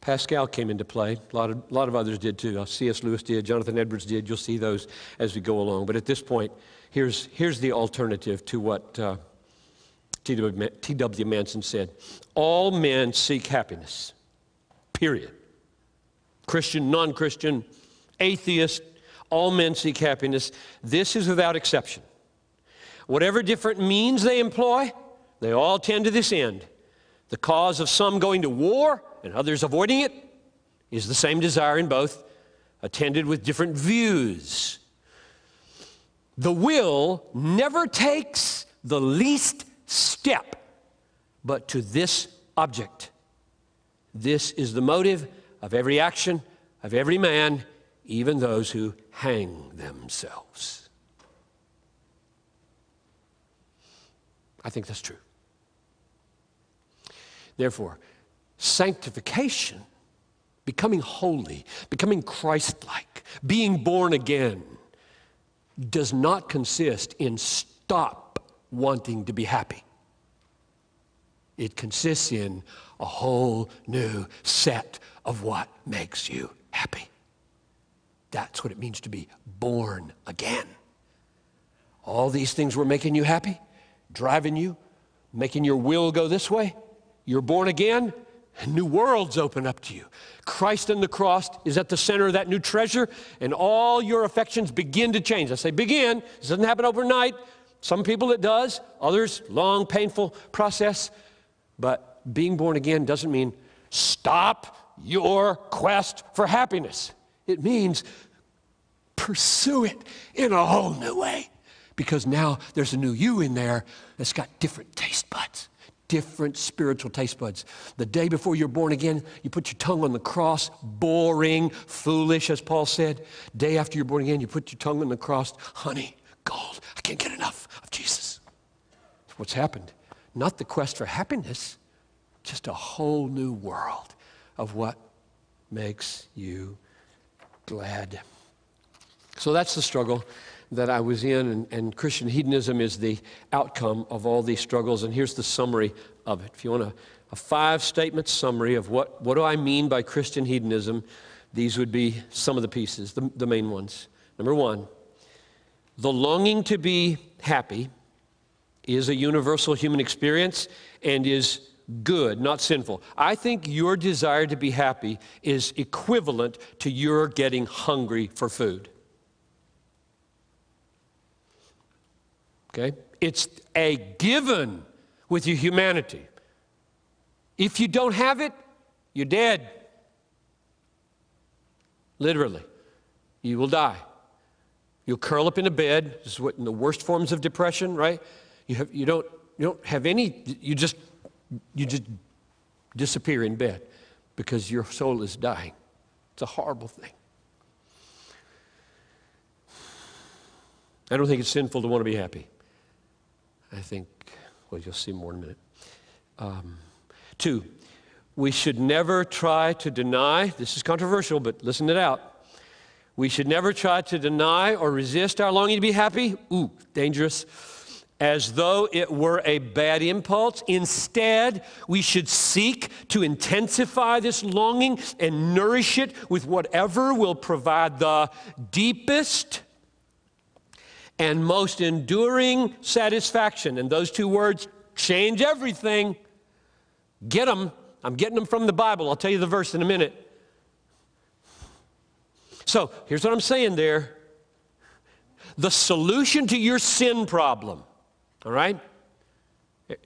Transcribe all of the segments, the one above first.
Pascal came into play. A lot of others did too. C.S. Lewis did. Jonathan Edwards did. You'll see those as we go along. But at this point, here's the alternative to what T.W. Manson said. All men seek happiness, period. Christian, non-Christian, atheist, all men seek happiness. This is without exception. Whatever different means they employ, they all tend to this end. The cause of some going to war and others avoiding it is the same desire in both, attended with different views. The will never takes the least step but to this object. This is the motive of every action of every man, even those who hang themselves. I think that's true. Therefore, sanctification, becoming holy, becoming Christ-like, being born again, does not consist in stop wanting to be happy. It consists in a whole new set of what makes you happy. That's what it means to be born again. All these things were making you happy, driving you, making your will go this way. You're born again, and new worlds open up to you. Christ on the cross is at the center of that new treasure, and all your affections begin to change. I say begin. This doesn't happen overnight. Some people it does, others, long, painful process. But being born again doesn't mean stop your quest for happiness. It means pursue it in a whole new way. Because now there's a new you in there that's got different taste buds, different spiritual taste buds. The day before you're born again, you put your tongue on the cross, boring, foolish, as Paul said. Day after you're born again, you put your tongue on the cross, honey, gold, I can't get enough of Jesus. That's what's happened. Not the quest for happiness, just a whole new world of what makes you glad. So that's the struggle that I was in, and Christian hedonism is the outcome of all these struggles. And here's the summary of it. If you want a 5-statement summary of what do I mean by Christian hedonism, these would be some of the pieces, the main ones. Number 1, the longing to be happy is a universal human experience and is good, not sinful. I think your desire to be happy is equivalent to your getting hungry for food. Okay? It's a given with your humanity. If you don't have it, you're dead. Literally. You will die. You'll curl up in a bed. This is what in the worst forms of depression, right? You don't have any, you just disappear in bed because your soul is dying. It's a horrible thing. I don't think it's sinful to want to be happy. I think, well, you'll see more in a minute. 2, we should never try to deny, this is controversial, but listen it out. We should never try to deny or resist our longing to be happy. Ooh, dangerous. As though it were a bad impulse. Instead, we should seek to intensify this longing and nourish it with whatever will provide the deepest and most enduring satisfaction. And those 2 words change everything. Get them. I'm getting them from the Bible. I'll tell you the verse in a minute. So, here's what I'm saying there. The solution to your sin problem, all right?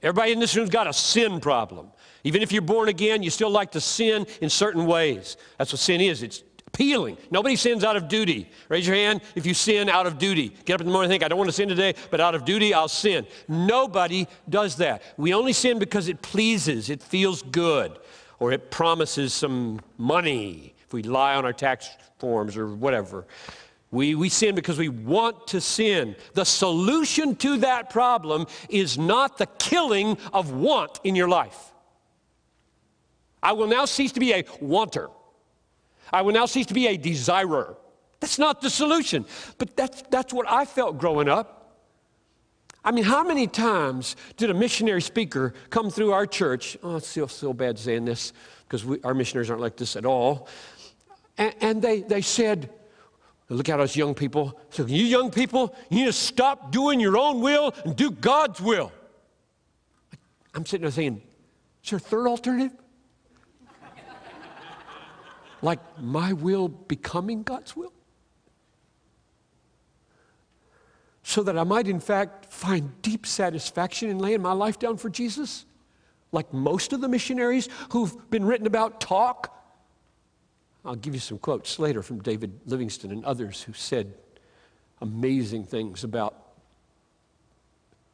Everybody in this room's got a sin problem. Even if you're born again, you still like to sin in certain ways. That's what sin is. It's appealing. Nobody sins out of duty. Raise your hand if you sin out of duty. Get up in the morning and think, I don't want to sin today, but out of duty, I'll sin. Nobody does that. We only sin because it pleases, it feels good, or it promises some money if we lie on our tax forms or whatever. We sin because we want to sin. The solution to that problem is not the killing of want in your life. I will now cease to be a wanter. I will now cease to be a desirer. That's not the solution. But that's what I felt growing up. I mean, how many times did a missionary speaker come through our church? Oh, it's so bad saying this. because our missionaries aren't like this at all. And they said, look at us young people. So you young people, you need to stop doing your own will and do God's will. I'm sitting there saying, is there a third alternative? Like my will becoming God's will? So that I might, in fact, find deep satisfaction in laying my life down for Jesus? Like most of the missionaries who've been written about talk? I'll give you some quotes later from David Livingstone and others who said amazing things about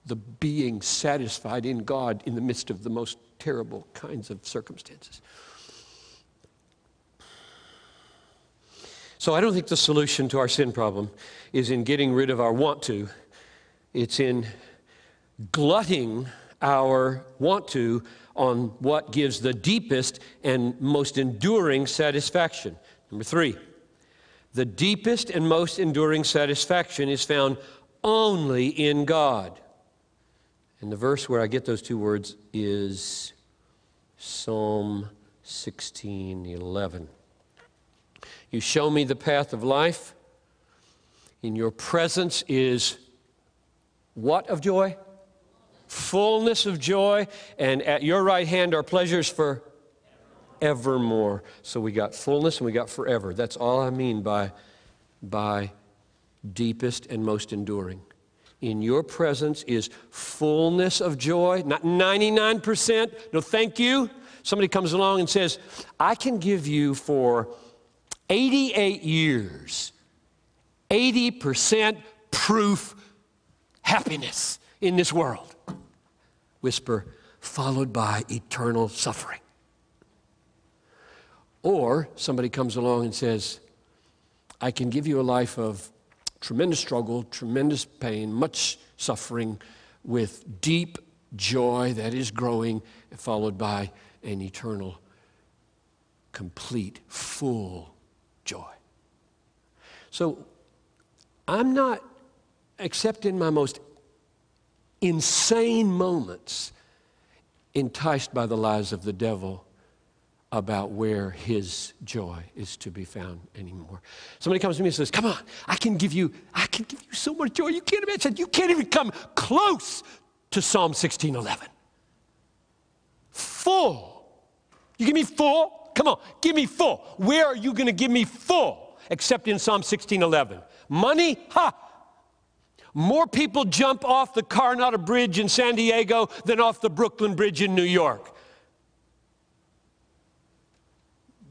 the being satisfied in God in the midst of the most terrible kinds of circumstances. So I don't think the solution to our sin problem is in getting rid of our want to. It's in glutting our want to on what gives the deepest and most enduring satisfaction. Number 3, the deepest and most enduring satisfaction is found only in God. And the verse where I get those two words is Psalm 16:11. You show me the path of life. In your presence is what of joy? Fullness of joy. And at your right hand are pleasures for evermore. So we got fullness and we got forever. That's all I mean by deepest and most enduring. In your presence is fullness of joy, not 99%. No, thank you. Somebody comes along and says, I can give you for 88 years, 80% proof happiness in this world. Whisper, followed by eternal suffering. Or somebody comes along and says, I can give you a life of tremendous struggle, tremendous pain, much suffering, with deep joy that is growing, followed by an eternal, complete, full joy. So I'm not, except in my most insane moments, enticed by the lies of the devil about where his joy is to be found anymore. Somebody comes to me and says, come on, I can give you so much joy. You can't imagine. You can't even come close to Psalm 16:11. Full. You give me full? Come on, give me full. Where are you going to give me full except in Psalm 16:11? Money? Ha! More people jump off the Coronado Bridge in San Diego than off the Brooklyn Bridge in New York.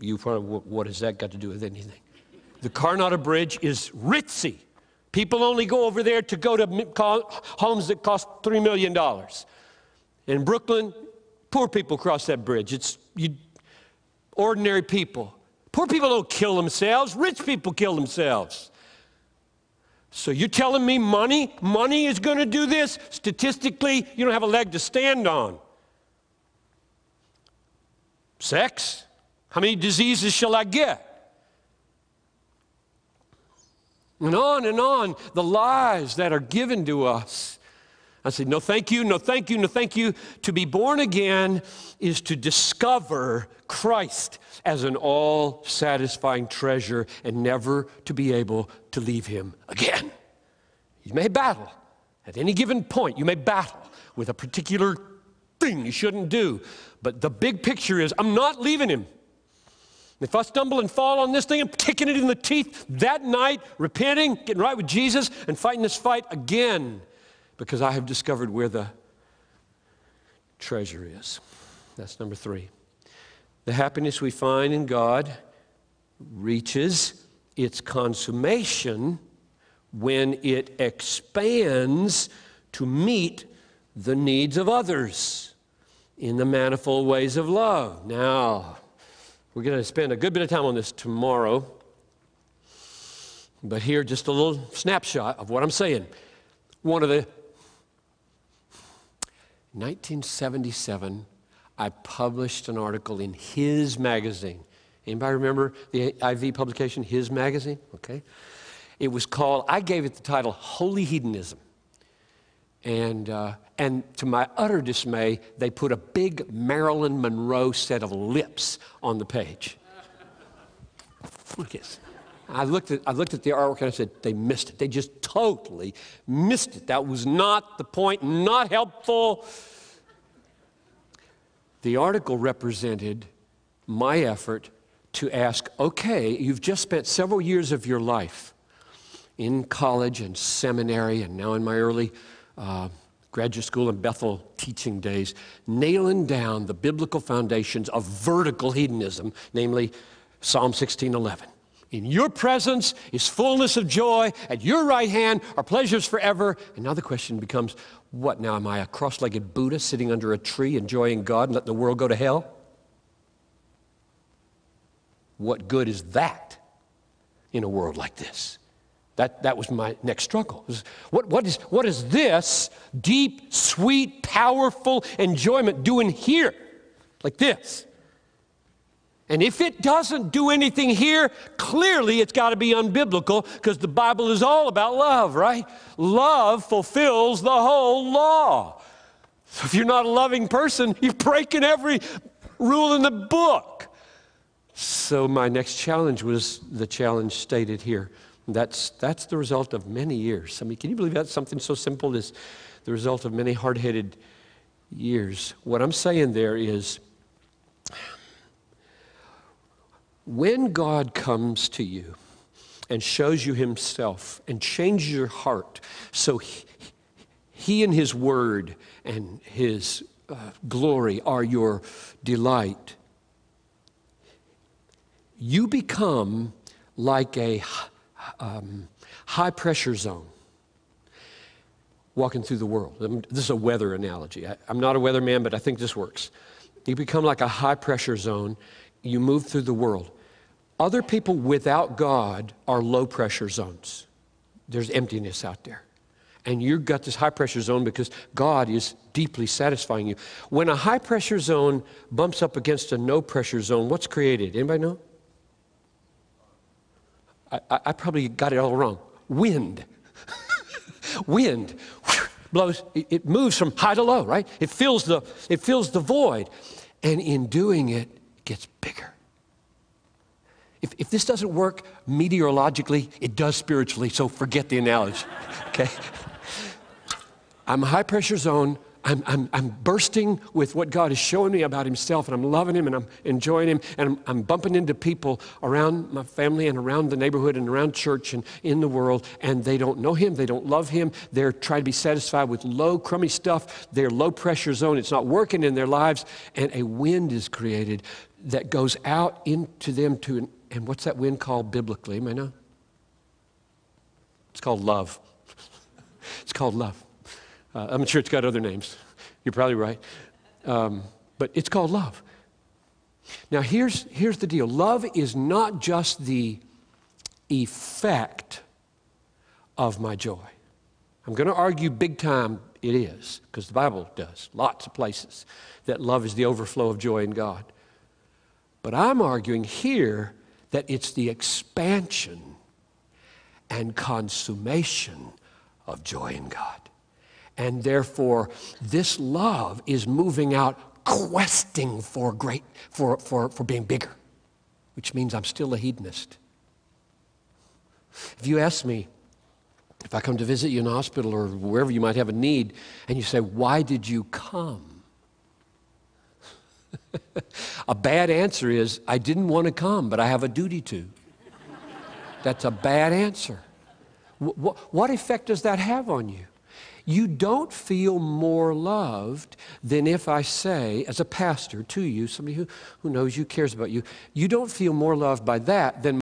You probably, what has that got to do with anything? The Coronado Bridge is ritzy. People only go over there to go to homes that cost $3 million. In Brooklyn, poor people cross that bridge. It's ordinary people. Poor people don't kill themselves. Rich people kill themselves. So you're telling me money is going to do this? Statistically, you don't have a leg to stand on. Sex? How many diseases shall I get? And on, the lies that are given to us. I said, no thank you, no thank you, no thank you. To be born again is to discover Christ as an all-satisfying treasure and never to be able to leave him again. You may battle. At any given point, you may battle with a particular thing you shouldn't do. But the big picture is, I'm not leaving him. If I stumble and fall on this thing, I'm kicking it in the teeth that night, repenting, getting right with Jesus, and fighting this fight again because I have discovered where the treasure is. That's number 3. The happiness we find in God reaches its consummation when it expands to meet the needs of others in the manifold ways of love. Now, we're going to spend a good bit of time on this tomorrow, but here just a little snapshot of what I'm saying. 1977, I published an article in His Magazine. Anybody remember the IV publication, His Magazine? Okay. It was called, I gave it the title, Holy Hedonism. And to my utter dismay, they put a big Marilyn Monroe set of lips on the page. Look at this. I looked at the artwork and I said, they missed it. They just totally missed it. That was not the point, not helpful. The article represented my effort to ask, okay, you've just spent several years of your life in college and seminary and now in my early graduate school and Bethel teaching days, nailing down the biblical foundations of vertical hedonism, namely Psalm 16:11. In your presence is fullness of joy. At your right hand are pleasures forever. And now the question becomes, what now? Am I a cross-legged Buddha sitting under a tree enjoying God and letting the world go to hell? What good is that in a world like this? That was my next struggle. What is this deep, sweet, powerful enjoyment doing here? Like this. And if it doesn't do anything here, clearly it's got to be unbiblical, because the Bible is all about love, right? Love fulfills the whole law. So if you're not a loving person, you're breaking every rule in the book. So my next challenge was the challenge stated here. That's the result of many years. I mean, can you believe that's something so simple as the result of many hard-headed years? What I'm saying there is, when God comes to you and shows you himself and changes your heart so he and his word and his glory are your delight, you become like a high-pressure zone walking through the world. This is a weather analogy. I'm not a weatherman, but I think this works. You become like a high-pressure zone. You move through the world. Other people without God are low-pressure zones. There's emptiness out there. And you've got this high-pressure zone because God is deeply satisfying you. When a high-pressure zone bumps up against a no-pressure zone, what's created? Anybody know? I probably got it all wrong. Wind. Wind blows. It moves from high to low, right? It fills the void. And in doing it, it gets bigger. If this doesn't work meteorologically, it does spiritually, so forget the analogy, okay? I'm a high-pressure zone. I'm bursting with what God is showing me about himself, and I'm loving him, and I'm enjoying him, and I'm bumping into people around my family and around the neighborhood and around church and in the world, and they don't know him, they don't love him, they're trying to be satisfied with low, crummy stuff, their low-pressure zone, it's not working in their lives, and a wind is created that goes out into them and what's that wind called biblically? Am I know? It's called love. It's called love. I'm sure it's got other names. You're probably right. But it's called love. Now, here's the deal. Love is not just the effect of my joy. I'm going to argue big time it is, because the Bible does, lots of places, that love is the overflow of joy in God. But I'm arguing here that it's the expansion and consummation of joy in God. And therefore, this love is moving out, questing for being bigger, which means I'm still a hedonist. If you ask me, if I come to visit you in the hospital or wherever you might have a need, and you say, why did you come? A bad answer is, I didn't want to come, but I have a duty to. That's a bad answer. What effect does that have on you? You don't feel more loved than if I say, as a pastor to you, somebody who knows you, cares about you, you don't feel more loved by that than